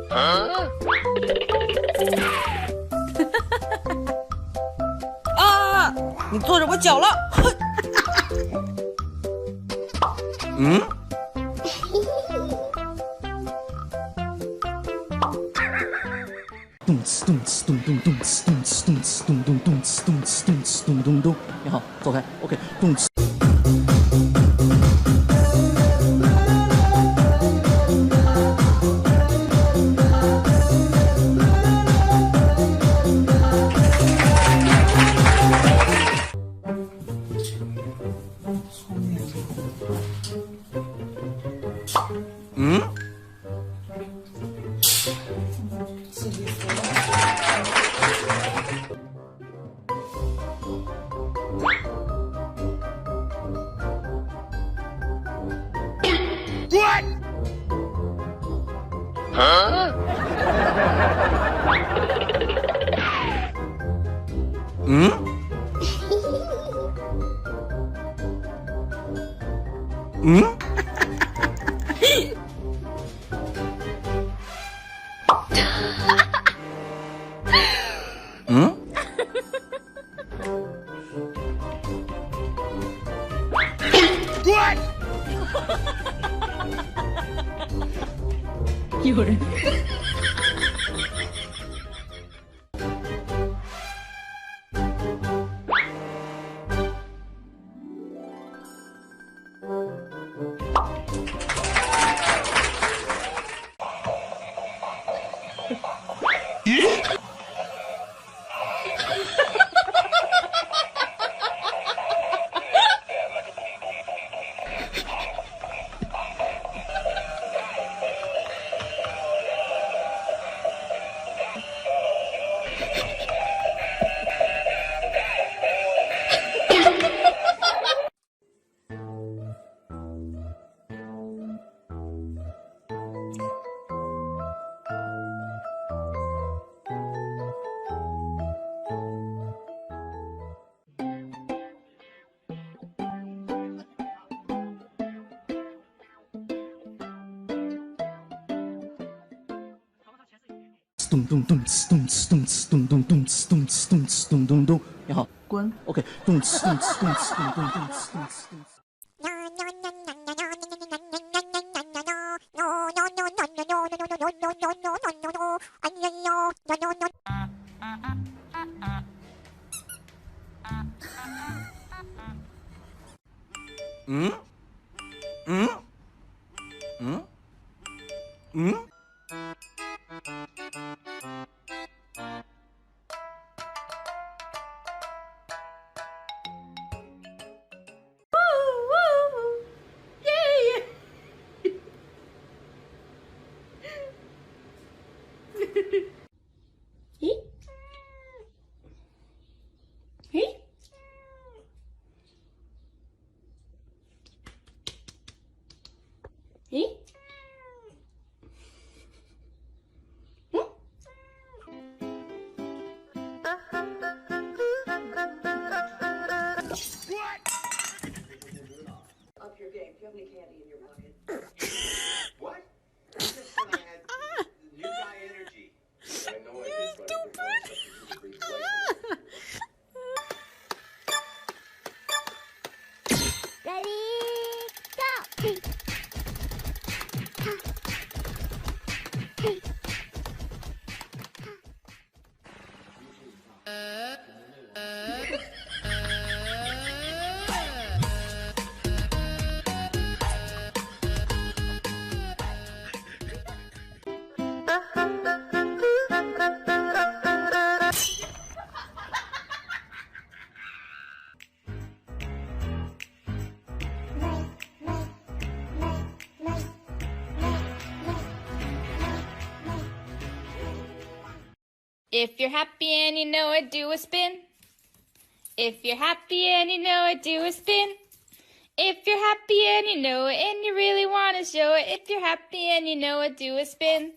啊！你坐着我脚了！嗯？动次动次动动动次动次动次动动动次动次动次动动动。你好，走开。OK， 动次。嗯？What? 嗯？嗯？嗯？有人。咚咚咚次动次动次咚咚咚次动次动次咚咚咚。你好，滚。OK， 动次动次动次咚咚动次动次动次。嗯？嗯？嗯？嗯？If you're happy and you know it, do a spin. If you're happy and you know it, do a spin. If you're happy and you know it and you really want to show it, if you're happy and you know it, do a spin.